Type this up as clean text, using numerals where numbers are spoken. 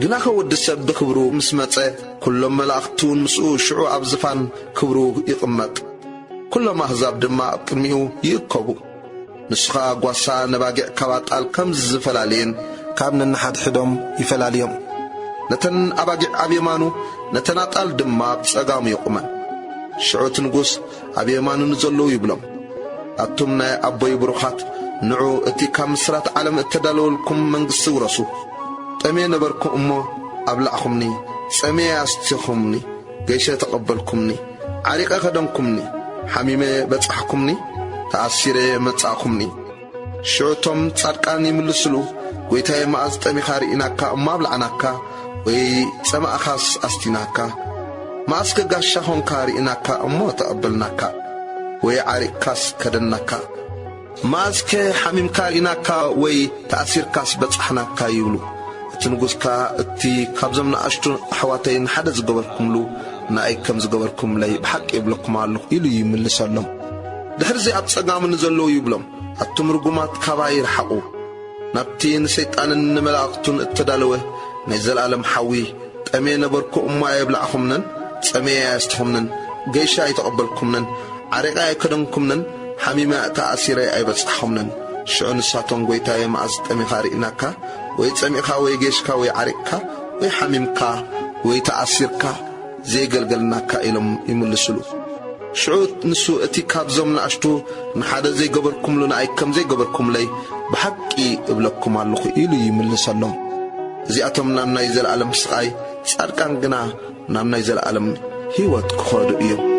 ግና ከወዲ ሰብ ብክብሩ ምስ መጸ ኩሎም መላእኽቱን ምስኡ ሽዑ ኣብ ዝፋን ክብሩ ይቕመጥ ኩሎም ኣሕዛብ ድማ ኣብ ቅድሚኡ ይእከቡ ንስኻ ጓሳ ነባጊዕ ካባጣል ከም ዝፈላለየን ካብ ነንሓድሕዶም ይፈላለዮም ነተን ኣባጊዕ ኣብ የማኑ ነተን ኣጣል ድማ ኣብ ጸጋሙ ይቁመን ሽዑት ንጉስ ኣብ የማኑ ንዘለዉ ይብሎም ኣቱም ናይ ኣቦይ ብሩኻት ንዑ እቲ ካብ ምስራት ዓለም እተዳለወልኩም መንግሥቲ ውረሱ ጠመየ ነበርኩም እሞ ኣብላዕኹምኒ ጸመየ ኣስትኹምኒ ገይሸ ተቐበልኩምኒ ዓሪቀ ኸደንኩምኒ ሓሚመ በጻሕኩምኒ ተኣሲረ መጻእኹምኒ ሽዑቶም ጻድቃን ይምልስሉ ጐይታየ መዓዝ ጠሚኻ ርኢናካ እሞ ኣብላዕናካ ወይ ጸማእኻስ ኣስቲናካ መዓዝ ከጋሻ ኾንካ ርኢናካ እሞ ተቐበልናካ ወይ ዓሪቅካስ ከደናካ መዓዝ ሓሚምካ ርኢናካ ወይ ተኣሲርካስ በጻሕናካ ይብሉ እቲ ንጉሥካ እቲ ካብዞም ንኣሽቱ ኣሕዋተይን ሓደ ዝገበርኩምሉ ንኣይ ከም ዝገበርኩምለይ ብሓቂ ይብለኩም ኣለኹ ኢሉ ይምልሰሎም ድሕርዚ ኣብ ጸጋሙ ንዘለዉ ይብሎም ኣቱም ርጉማት ካባይ ይርሓቑ ናብቲ ንሰይጣንን ንመላእኽቱን እተዳለወ ናይ ዘለዓለም ሓዊ ጠመየ ነበርኩ እሞ ኣይብላዕኹምነን ጸመየ ኣያስትኹምነን ገይሻ ኣይተቐበልኩምነን ዓሪቀ ኣይከደንኩምነን ሓሚመ ተኣሲረ ኣይበጻሕኹምነን ሽዑ ንሳቶም ጐይታየ መዓዝ ጠሚኻ ርኢናካ ወይ ጸሚእኻ ወይ ገይሽካ ወይ ዓሪቅካ ወይ ሓሚምካ ወይ ተኣሲርካ ዘይገልገልናካ ኢሎም ይምልስሉ ሽዑ ንሱ እቲ ካብዞም ንኣሽቱ ንሓደ ዘይገበርኩምሉ ንኣይ ከም ዘይገበርኩምለይ ብሓቂ እብለኩም ኣለኹ ኢሉ ይምልሰሎም እዚኣቶም ናብ ናይ ዘለዓለም ስቓይ ጻድቃን ግና ናብ ናይ ዘለዓለም ሕይወት ክኸዱ እዮም